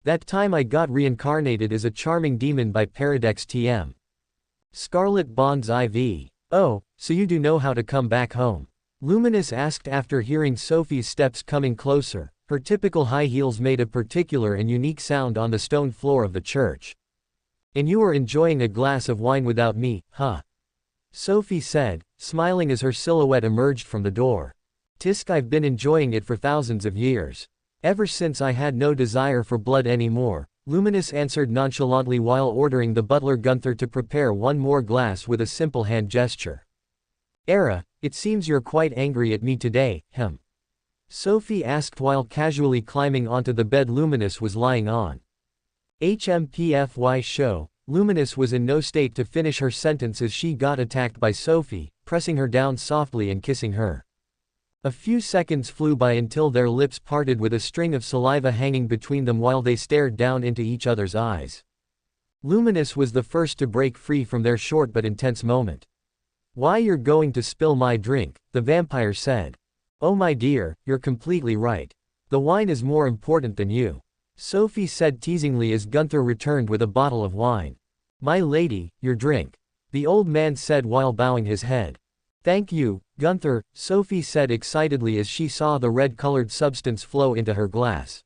That time I got reincarnated as a charming demon by ParadexTM. Scarlet Bonds IV. Oh, so you do know how to come back home? Luminous asked after hearing Sophie's steps coming closer. Her typical high heels made a particular and unique sound on the stone floor of the church. And you were enjoying a glass of wine without me, huh? Sophie said, smiling as her silhouette emerged from the door. Tisk, I've been enjoying it for thousands of years. Ever since I had no desire for blood anymore, Luminous answered nonchalantly while ordering the butler Gunther to prepare one more glass with a simple hand gesture. Era, it seems you're quite angry at me today, hem. Sophie asked while casually climbing onto the bed Luminous was lying on. HMPFY show, Luminous was in no state to finish her sentence as she got attacked by Sophie, pressing her down softly and kissing her. A few seconds flew by until their lips parted with a string of saliva hanging between them while they stared down into each other's eyes. Luminous was the first to break free from their short but intense moment. Why, you're going to spill my drink, the vampire said. Oh my dear, you're completely right. The wine is more important than you, Sophie said teasingly as Gunther returned with a bottle of wine. My lady, your drink, the old man said while bowing his head. Thank you, Gunther, Sophie said excitedly as she saw the red-colored substance flow into her glass.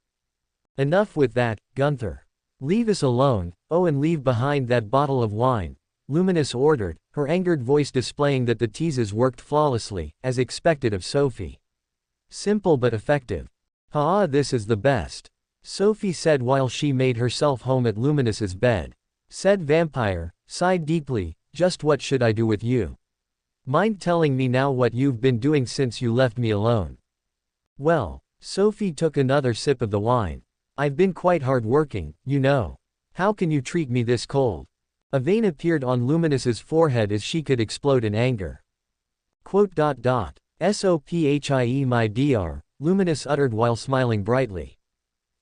Enough with that, Gunther. Leave us alone, oh, and leave behind that bottle of wine, Luminous ordered, her angered voice displaying that the teases worked flawlessly, as expected of Sophie. Simple but effective. Ah, this is the best, Sophie said while she made herself home at Luminous's bed. Said vampire, sighed deeply, just what should I do with you? Mind telling me now what you've been doing since you left me alone? Well, Sophie took another sip of the wine. I've been quite hard-working, you know. How can you treat me this cold? A vein appeared on Luminous's forehead as she could explode in anger. "Sophie my dr," Luminous uttered while smiling brightly.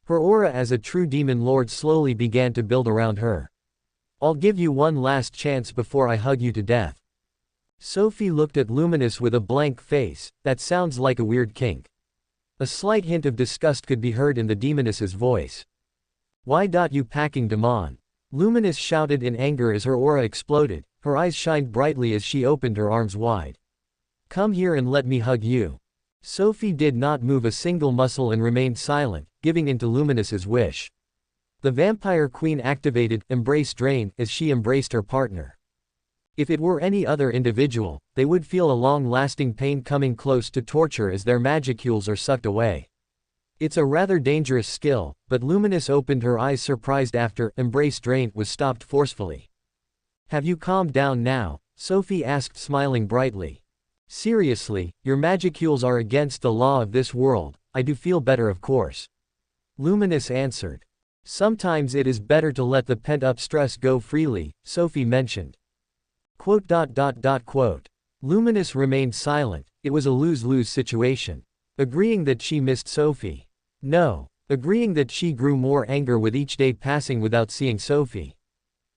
Her aura as a true demon lord slowly began to build around her. I'll give you one last chance before I hug you to death. Sophie looked at Luminous with a blank face. That sounds like a weird kink. A slight hint of disgust could be heard in the demoness's voice. Why you packing demon? Luminous shouted in anger as her aura exploded. Her eyes shined brightly as she opened her arms wide. Come here and let me hug you. Sophie did not move a single muscle and remained silent, giving in to Luminous's wish. The vampire queen activated Embrace Drain as she embraced her partner. If it were any other individual, they would feel a long-lasting pain coming close to torture as their magicules are sucked away. It's a rather dangerous skill, but Luminous opened her eyes surprised after Embrace Drain was stopped forcefully. Have you calmed down now? Sophie asked smiling brightly. Seriously, your magicules are against the law of this world. I do feel better of course. Luminous answered. Sometimes it is better to let the pent-up stress go freely, Sophie mentioned. Luminous remained silent. It was a lose-lose situation. Agreeing that she missed Sophie. No. Agreeing that she grew more anger with each day passing without seeing Sophie.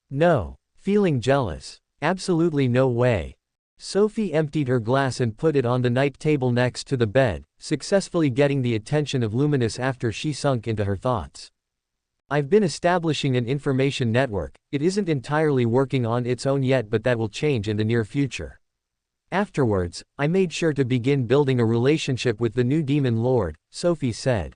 No. Feeling jealous. Absolutely no way. Sophie emptied her glass and put it on the night table next to the bed, successfully getting the attention of Luminous after she sunk into her thoughts. I've been establishing an information network. It isn't entirely working on its own yet, but that will change in the near future. Afterwards, I made sure to begin building a relationship with the new demon lord, Sophie said.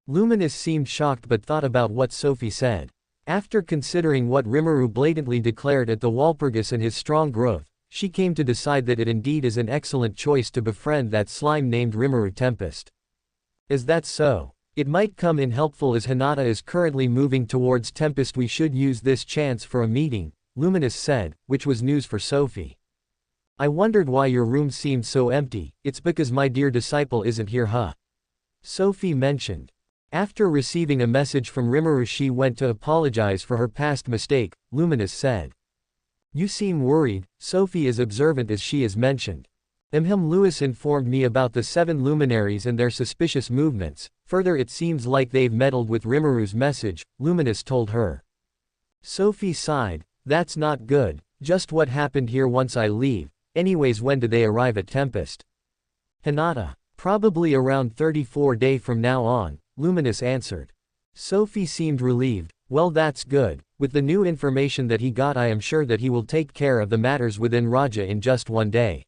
Luminous seemed shocked but thought about what Sophie said. After considering what Rimuru blatantly declared at the Walpurgis and his strong growth, she came to decide that it indeed is an excellent choice to befriend that slime named Rimuru Tempest. Is that so? It might come in helpful as Hinata is currently moving towards Tempest. We should use this chance for a meeting, Luminous said, which was news for Sophie. I wondered why your room seemed so empty. It's because my dear disciple isn't here, huh? Sophie mentioned. After receiving a message from Rimuru, she went to apologize for her past mistake, Luminous said. You seem worried. Sophie is observant as she is mentioned. Lewis informed me about the 7 luminaries and their suspicious movements. Further, it seems like they've meddled with Rimuru's message, Luminous told her. Sophie sighed. That's not good. Just what happened here once I leave. Anyways, when do they arrive at Tempest? Hinata. Probably around 34 days from now on, Luminous answered. Sophie seemed relieved. Well, that's good. With the new information that he got, I am sure that he will take care of the matters within Raja in just one day.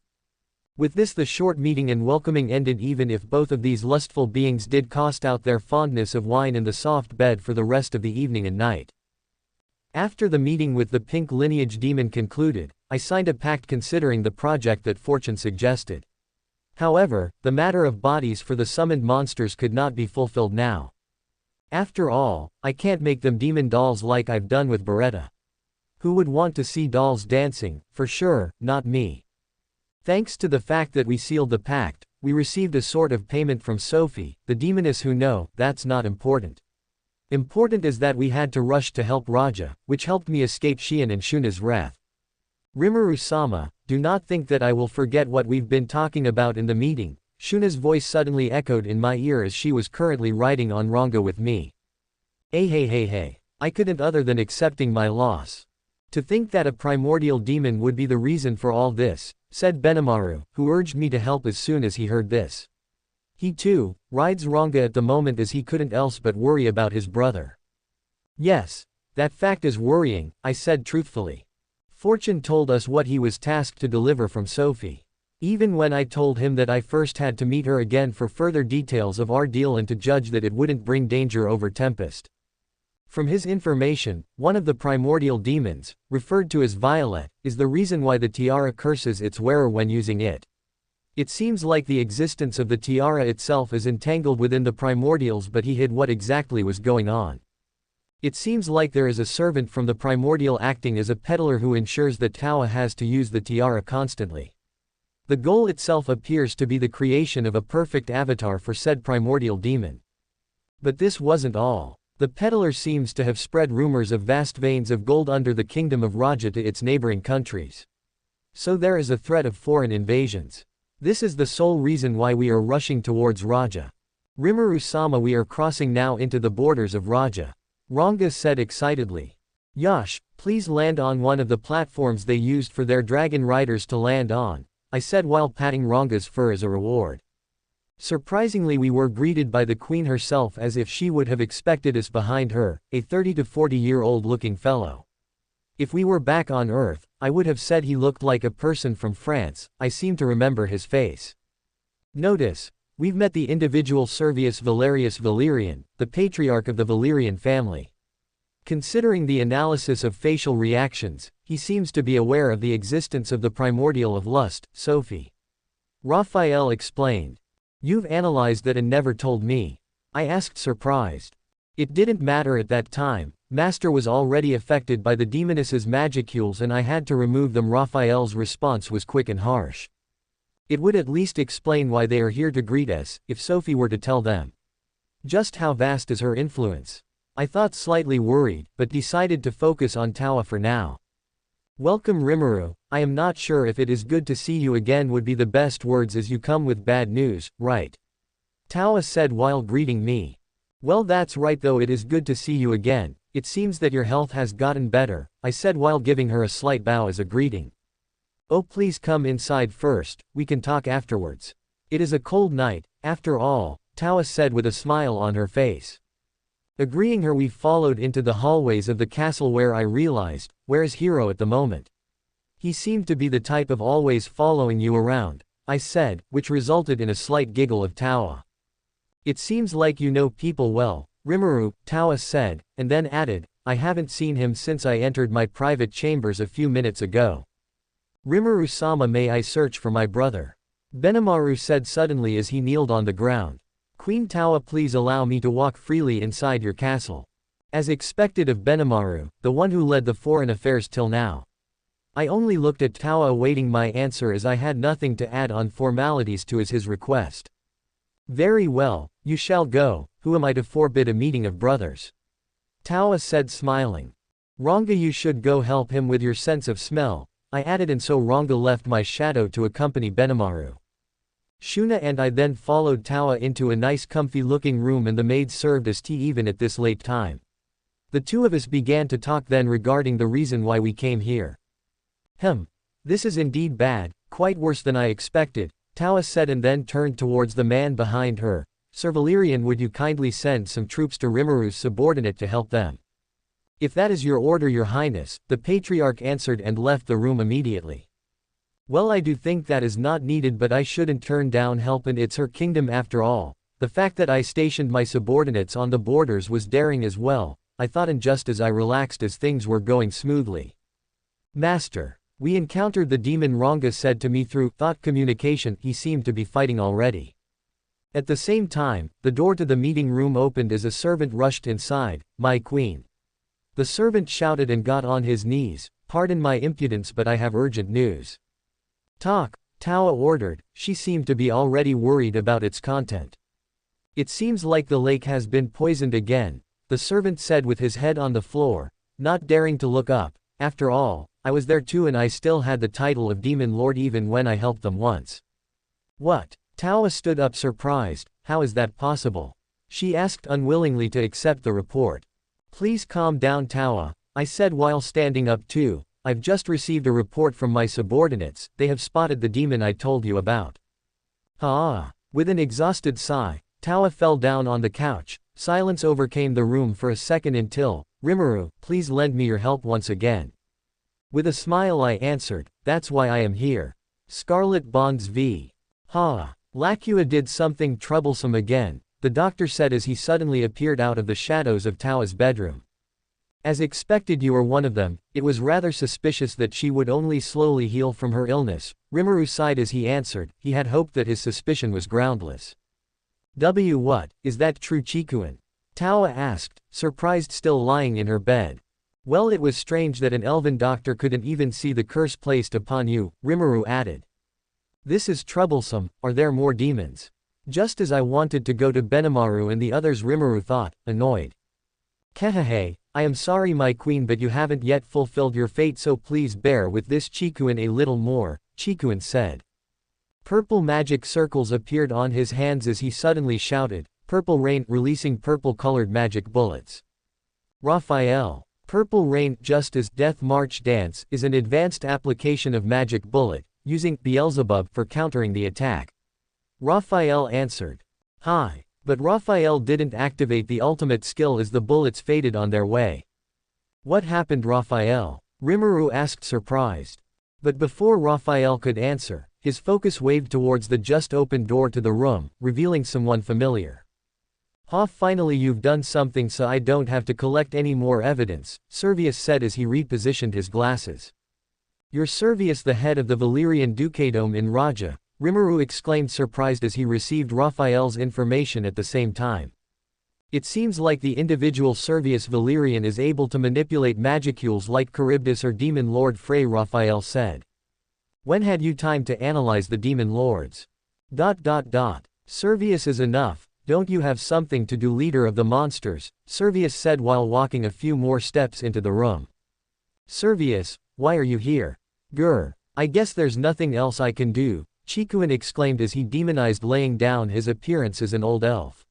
With this, the short meeting and welcoming ended, even if both of these lustful beings did cost out their fondness of wine in the soft bed for the rest of the evening and night. After the meeting with the pink lineage demon concluded, I signed a pact considering the project that Fortune suggested. However, the matter of bodies for the summoned monsters could not be fulfilled now. After all, I can't make them demon dolls like I've done with Beretta. Who would want to see dolls dancing? For sure, not me. Thanks to the fact that we sealed the pact, we received a sort of payment from Sophie, the demoness who no, that's not important. Important is that we had to rush to help Raja, which helped me escape Shion and Shuna's wrath. Rimuru-sama, do not think that I will forget what we've been talking about in the meeting. Shuna's voice suddenly echoed in my ear as she was currently riding on Ranga with me. Hey. I couldn't other than accepting my loss. To think that a primordial demon would be the reason for all this, said Benimaru, who urged me to help as soon as he heard this. He too rides Ranga at the moment as he couldn't else but worry about his brother. Yes, that fact is worrying, I said truthfully. Fortune told us what he was tasked to deliver from Sophie. Even when I told him that I first had to meet her again for further details of our deal and to judge that it wouldn't bring danger over Tempest. From his information, one of the primordial demons, referred to as Violet, is the reason why the tiara curses its wearer when using it. It seems like the existence of the tiara itself is entangled within the primordials, but he hid what exactly was going on. It seems like there is a servant from the primordial acting as a peddler who ensures that Tawa has to use the tiara constantly. The goal itself appears to be the creation of a perfect avatar for said primordial demon. But this wasn't all. The peddler seems to have spread rumors of vast veins of gold under the kingdom of Raja to its neighboring countries. So there is a threat of foreign invasions. This is the sole reason why we are rushing towards Raja. Rimuru-sama, we are crossing now into the borders of Raja. Ranga said excitedly. Yash, please land on one of the platforms they used for their dragon riders to land on, I said while patting Ranga's fur as a reward. Surprisingly, we were greeted by the queen herself as if she would have expected us behind her, a 30 to 40-year-old looking fellow. If we were back on Earth, I would have said he looked like a person from France. I seem to remember his face. Notice, we've met the individual Servius Valerius Valerian, the patriarch of the Valerian family. Considering the analysis of facial reactions, he seems to be aware of the existence of the primordial of lust, Sophie. Raphael explained. You've analyzed that and never told me. I asked, surprised. It didn't matter at that time. Master was already affected by the demoness's magicules and I had to remove them. Raphael's response was quick and harsh. It would at least explain why they are here to greet us, if Sophie were to tell them. Just how vast is her influence? I thought, slightly worried, but decided to focus on Tawa for now. Welcome Rimuru, I am not sure if it is good to see you again would be the best words as you come with bad news, right? Tawa said while greeting me. Well, that's right, though it is good to see you again. It seems that your health has gotten better, I said while giving her a slight bow as a greeting. Oh, please come inside first, we can talk afterwards. It is a cold night, after all, Tawa said with a smile on her face. Agreeing her, we followed into the hallways of the castle where I realized, where is Hiro at the moment? He seemed to be the type of always following you around, I said, which resulted in a slight giggle of Tawa. It seems like you know people well, Rimuru, Tawa said, and then added, I haven't seen him since I entered my private chambers a few minutes ago. Rimuru-sama, may I search for my brother? Benimaru said suddenly as he kneeled on the ground. Queen Tawa, please allow me to walk freely inside your castle. As expected of Benimaru, the one who led the foreign affairs till now. I only looked at Tawa awaiting my answer as I had nothing to add on formalities to his request. Very well, you shall go, who am I to forbid a meeting of brothers? Tawa said smiling. Ranga, you should go help him with your sense of smell, I added, and so Ranga left my shadow to accompany Benimaru. Shuna and I then followed Tawa into a nice comfy looking room and the maids served us tea even at this late time. The two of us began to talk then regarding the reason why we came here. This is indeed bad, quite worse than I expected, Tawa said and then turned towards the man behind her. Sir Valerian, would you kindly send some troops to Rimuru's subordinate to help them? If that is your order, your highness, the patriarch answered and left the room immediately. Well, I do think that is not needed, but I shouldn't turn down help, and it's her kingdom after all. The fact that I stationed my subordinates on the borders was daring as well, I thought, and just as I relaxed as things were going smoothly. Master, we encountered the demon, Ranga said to me through thought communication. He seemed to be fighting already. At the same time, the door to the meeting room opened as a servant rushed inside. My queen. The servant shouted and got on his knees. Pardon my impudence, but I have urgent news. Talk, Tawa ordered. She seemed to be already worried about its content. It seems like the lake has been poisoned again, the servant said with his head on the floor, not daring to look up. After all, I was there too, and I still had the title of Demon Lord even when I helped them once. What? Tawa stood up surprised. How is that possible? She asked, unwillingly to accept the report. Please calm down, Tawa, I said while standing up too. I've just received a report from my subordinates. They have spotted the demon I told you about. Ah! With an exhausted sigh, Tawa fell down on the couch. Silence overcame the room for a second until, Rimuru, please lend me your help once again. With a smile I answered, that's why I am here. Scarlet Bonds v. Ha! Lacua did something troublesome again, the doctor said as he suddenly appeared out of the shadows of Tawa's bedroom. As expected, you were one of them. It was rather suspicious that she would only slowly heal from her illness. Rimuru sighed as he answered. He had hoped that his suspicion was groundless. What, is that true, Chikuin? Tawa asked, surprised, still lying in her bed. Well, it was strange that an elven doctor couldn't even see the curse placed upon you, Rimuru added. This is troublesome. Are there more demons? Just as I wanted to go to Benimaru and the others, Rimuru thought, annoyed. Kehehe, I am sorry my queen, but you haven't yet fulfilled your fate, so please bear with this, Chikuin, a little more, Chikuin said. Purple magic circles appeared on his hands as he suddenly shouted, Purple Rain, releasing purple-colored magic bullets. Raphael. Purple Rain, just as Death March Dance, is an advanced application of magic bullet, using Beelzebub for countering the attack. Raphael answered. Hi. But Raphael didn't activate the ultimate skill as the bullets faded on their way. What happened, Raphael? Rimuru asked, surprised. But before Raphael could answer, his focus waved towards the just opened door to the room, revealing someone familiar. Finally you've done something so I don't have to collect any more evidence, Servius said as he repositioned his glasses. You're Servius, the head of the Valerian Dukedom in Raja, Rimuru exclaimed, surprised as he received Raphael's information at the same time. It seems like the individual Servius Valerian is able to manipulate magicules like Charybdis or Demon Lord Frey, Raphael said. When had you time to analyze the Demon Lords? Servius is enough, don't you have something to do, leader of the monsters, Servius said while walking a few more steps into the room. Servius, why are you here? Grr, I guess there's nothing else I can do, Chikuin exclaimed as he demonized, laying down his appearance as an old elf.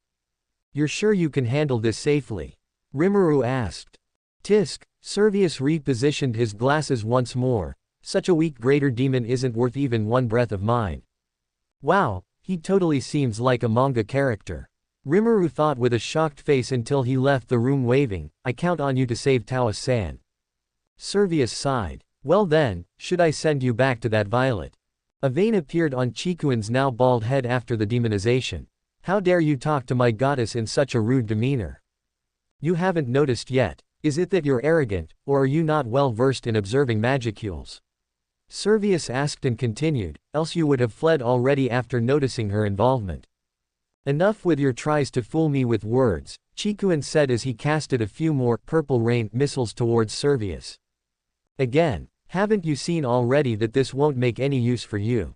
You're sure you can handle this safely? Rimuru asked. Tisk, Servius repositioned his glasses once more. Such a weak greater demon isn't worth even one breath of mine. Wow, he totally seems like a manga character. Rimuru thought with a shocked face until he left the room waving, I count on you to save Tawa-san. Servius sighed. Well then, should I send you back to that violet? A vein appeared on Chikuin's now bald head after the demonization. How dare you talk to my goddess in such a rude demeanor? You haven't noticed yet. Is it that you're arrogant, or are you not well versed in observing magicules? Servius asked and continued, else you would have fled already after noticing her involvement. Enough with your tries to fool me with words, Chikuin said as he casted a few more purple rain missiles towards Servius. Again, haven't you seen already that this won't make any use for you?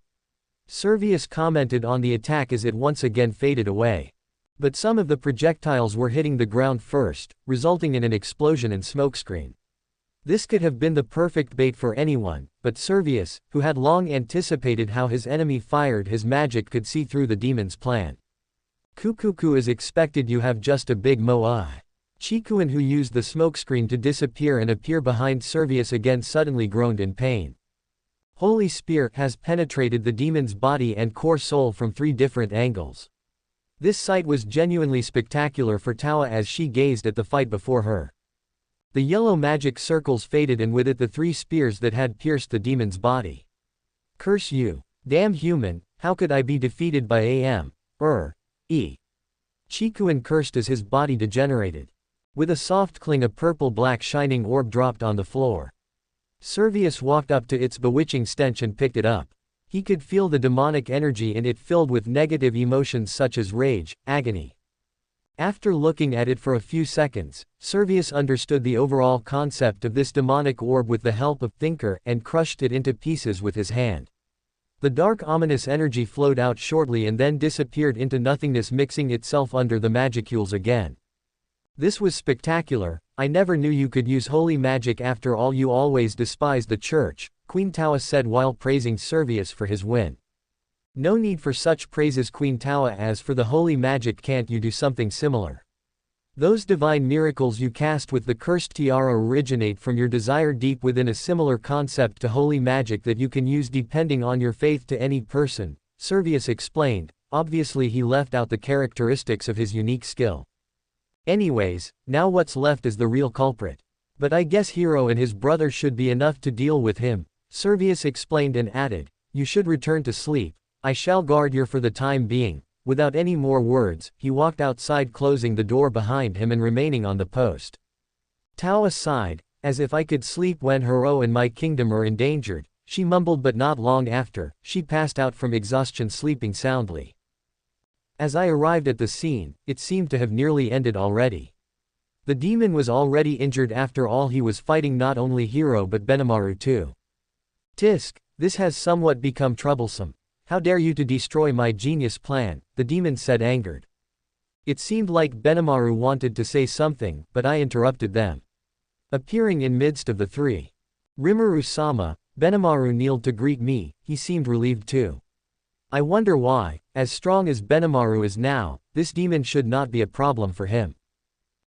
Servius commented on the attack as it once again faded away. But some of the projectiles were hitting the ground first, resulting in an explosion and smokescreen. This could have been the perfect bait for anyone, but Servius, who had long anticipated how his enemy fired his magic, could see through the demon's plan. Kukuku, as expected you have just a big moai. Chikuin, who used the smokescreen to disappear and appear behind Servius again, suddenly groaned in pain. Holy Spear has penetrated the demon's body and core soul from 3 different angles. This sight was genuinely spectacular for Tawa as she gazed at the fight before her. The yellow magic circles faded and with it the 3 spears that had pierced the demon's body. Curse you. Damn human, how could I be defeated by E. Chikuin cursed as his body degenerated. With a soft cling a purple-black shining orb dropped on the floor. Servius walked up to its bewitching stench and picked it up. He could feel the demonic energy in it filled with negative emotions such as rage, agony. After looking at it for a few seconds, Servius understood the overall concept of this demonic orb with the help of Thinker and crushed it into pieces with his hand. The dark ominous energy flowed out shortly and then disappeared into nothingness, mixing itself under the magicules again. This was spectacular. I never knew you could use holy magic after all. You always despised the church, Queen Tawa said while praising Servius for his win. No need for such praises, Queen Tawa. As for the holy magic, can't you do something similar? Those divine miracles you cast with the cursed tiara originate from your desire deep within, a similar concept to holy magic that you can use depending on your faith to any person, Servius explained. Obviously he left out the characteristics of his unique skill. Anyways, now what's left is the real culprit. But I guess Hero and his brother should be enough to deal with him, Servius explained and added, you should return to sleep. I shall guard you for the time being. Without any more words, he walked outside, closing the door behind him and remaining on the post. Tawa sighed, as if I could sleep when Hero and my kingdom are endangered, she mumbled, but not long after, she passed out from exhaustion, sleeping soundly. As I arrived at the scene, it seemed to have nearly ended already. The demon was already injured. After all, he was fighting not only Hero but Benimaru too. Tisk, this has somewhat become troublesome. How dare you to destroy my genius plan, the demon said, angered. It seemed like Benimaru wanted to say something, but I interrupted them. Appearing in midst of the 3. Rimuru-sama, Benimaru kneeled to greet me. He seemed relieved too. I wonder why, as strong as Benimaru is now, this demon should not be a problem for him.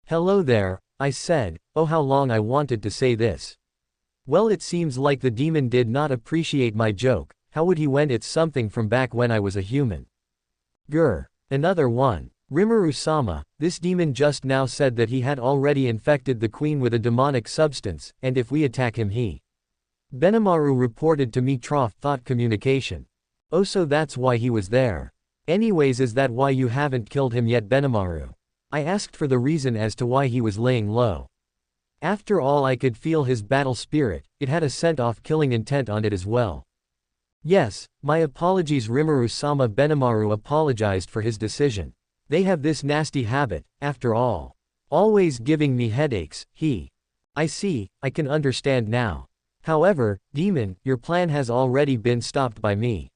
Hello there, I said. Oh, how long I wanted to say this. Well, it seems like the demon did not appreciate my joke. How would he when it's something from back when I was a human? Grr. Another one. Rimuru-sama, this demon just now said that he had already infected the queen with a demonic substance, and if we attack him Benimaru reported to me. Thought communication. Oh, so that's why he was there. Anyways, is that why you haven't killed him yet, Benimaru? I asked for the reason as to why he was laying low. After all, I could feel his battle spirit. It had a sent-off killing intent on it as well. Yes, my apologies, Rimuru-sama. Benimaru apologized for his decision. They have this nasty habit, after all. Always giving me headaches. I see, I can understand now. However, demon, your plan has already been stopped by me.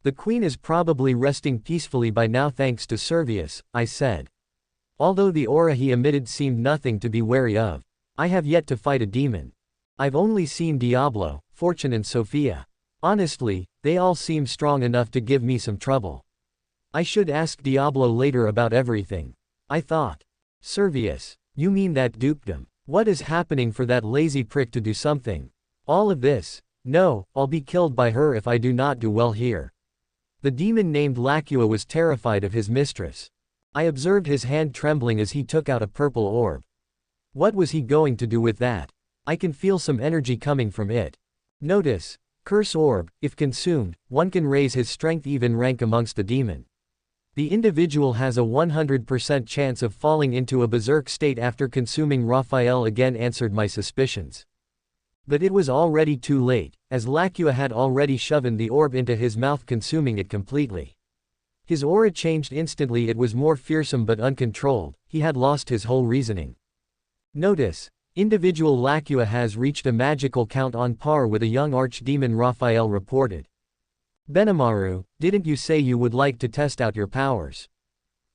The queen is probably resting peacefully by now thanks to Servius, I said. Although the aura he emitted seemed nothing to be wary of. I have yet to fight a demon. I've only seen Diablo, Fortune and Sophia. Honestly, they all seem strong enough to give me some trouble. I should ask Diablo later about everything, I thought. Servius, you mean that dukedom? What is happening for that lazy prick to do something? All of this? No, I'll be killed by her if I do not do well here. The demon named Lacua was terrified of his mistress. I observed his hand trembling as he took out a purple orb. What was he going to do with that? I can feel some energy coming from it. Notice. Curse orb, if consumed, one can raise his strength even rank amongst the demon. The individual has a 100% chance of falling into a berserk state after consuming. Raphael again answered my suspicions. But it was already too late, as Lacua had already shoved the orb into his mouth, consuming it completely. His aura changed instantly. It was more fearsome but uncontrolled. He had lost his whole reasoning. Notice. Individual Lacua has reached a magical count on par with a young archdemon, Raphael reported. Benimaru, didn't you say you would like to test out your powers?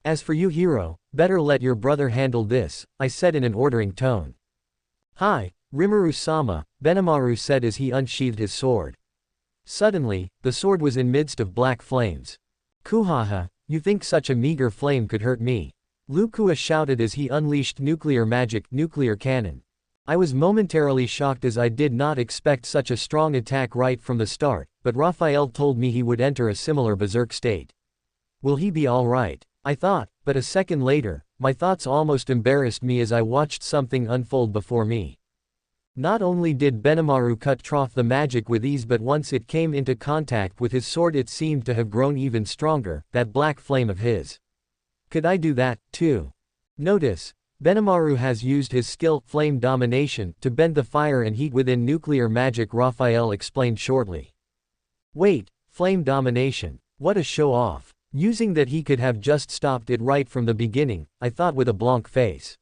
As for you, Hero, better let your brother handle this, I said in an ordering tone. Hi, Rimuru-sama, Benimaru said as he unsheathed his sword. Suddenly, the sword was in midst of black flames. Kuhaha, you think such a meager flame could hurt me? Lacua shouted as he unleashed nuclear magic, nuclear cannon. I was momentarily shocked as I did not expect such a strong attack right from the start, but Raphael told me he would enter a similar berserk state. Will he be alright? I thought, but a second later, my thoughts almost embarrassed me as I watched something unfold before me. Not only did Benimaru cut off the magic with ease, but once it came into contact with his sword it seemed to have grown even stronger, that black flame of his. Could I do that, too? Notice, Benimaru has used his skill, flame domination, to bend the fire and heat within nuclear magic, Raphael explained shortly. Wait, flame domination, what a show-off. Using that he could have just stopped it right from the beginning, I thought with a blank face.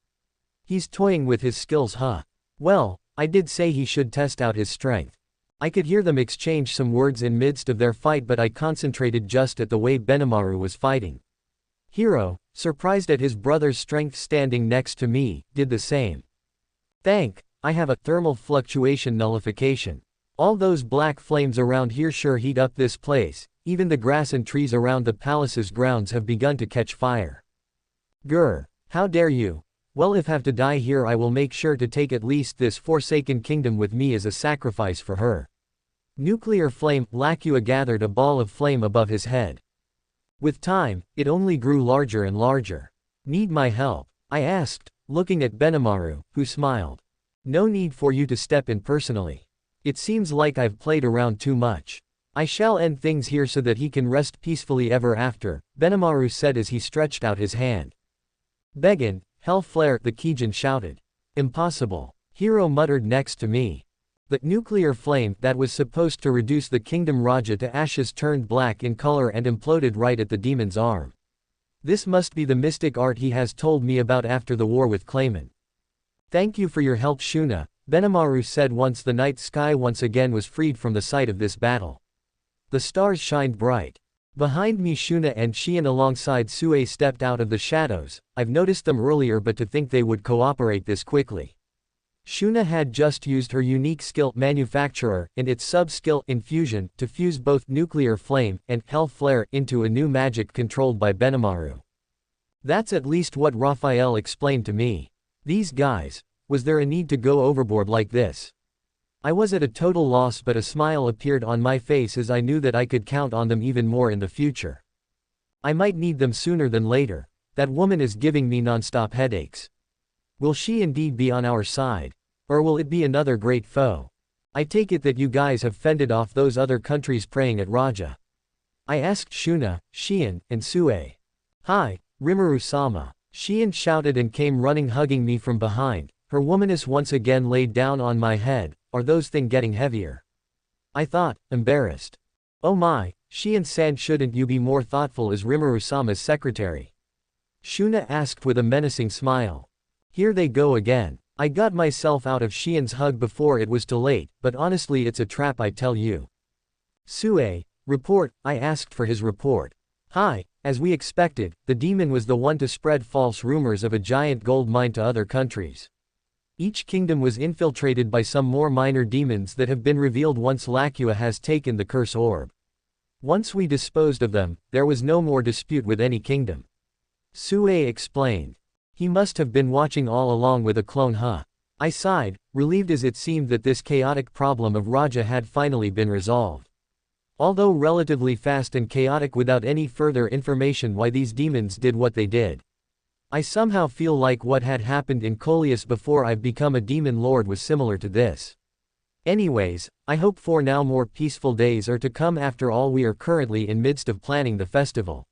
He's toying with his skills, huh? Well, I did say he should test out his strength. I could hear them exchange some words in midst of their fight, but I concentrated just at the way Benimaru was fighting. Hiro, surprised at his brother's strength standing next to me, did the same. I have a thermal fluctuation nullification. All those black flames around here sure heat up this place. Even the grass and trees around the palace's grounds have begun to catch fire. Grr, how dare you? Well, if I have to die here, I will make sure to take at least this forsaken kingdom with me as a sacrifice for her. Nuclear flame, Lacua gathered a ball of flame above his head. With time, it only grew larger and larger. Need my help? I asked, looking at Benimaru, who smiled. No need for you to step in personally. It seems like I've played around too much. I shall end things here so that he can rest peacefully ever after, Benimaru said as he stretched out his hand. Beggin, hell flare, the Kijin shouted. Impossible. Hiro muttered next to me. The nuclear flame that was supposed to reduce the kingdom Raja to ashes turned black in color and imploded right at the demon's arm. This must be the mystic art he has told me about after the war with Clayman. Thank you for your help, Shuna, Benimaru said once the night sky once again was freed from the sight of this battle. The stars shined bright. Behind me, Shuna and Xian alongside Sue stepped out of the shadows. I've noticed them earlier, but to think they would cooperate this quickly. Shuna had just used her unique skill, Manufacturer, and its sub-skill, Infusion, to fuse both Nuclear Flame and Hell Flare into a new magic controlled by Benimaru. That's at least what Raphael explained to me. These guys, was there a need to go overboard like this? I was at a total loss, but a smile appeared on my face as I knew that I could count on them even more in the future. I might need them sooner than later. That woman is giving me non-stop headaches. Will she indeed be on our side? Or will it be another great foe? I take it that you guys have fended off those other countries preying at Raja. I asked Shuna, Xian, and Sue. Hi, Rimuru-sama. Xian shouted and came running, hugging me from behind. Her womaness once again laid down on my head. Are those things getting heavier? I thought, embarrassed. Oh my, Xian-san, shouldn't you be more thoughtful as Rimuru-sama's secretary? Shuna asked with a menacing smile. Here they go again. I got myself out of Xian's hug before it was too late, but honestly it's a trap, I tell you. Sue, report, I asked for his report. Hi, as we expected, the demon was the one to spread false rumors of a giant gold mine to other countries. Each kingdom was infiltrated by some more minor demons that have been revealed once Lacua has taken the curse orb. Once we disposed of them, there was no more dispute with any kingdom. Sue explained. He must have been watching all along with a clone, huh? I sighed, relieved as it seemed that this chaotic problem of Raja had finally been resolved. Although relatively fast and chaotic without any further information why these demons did what they did. I somehow feel like what had happened in Coleus before I've become a demon lord was similar to this. Anyways, I hope for now more peaceful days are to come. After all, we are currently in midst of planning the festival.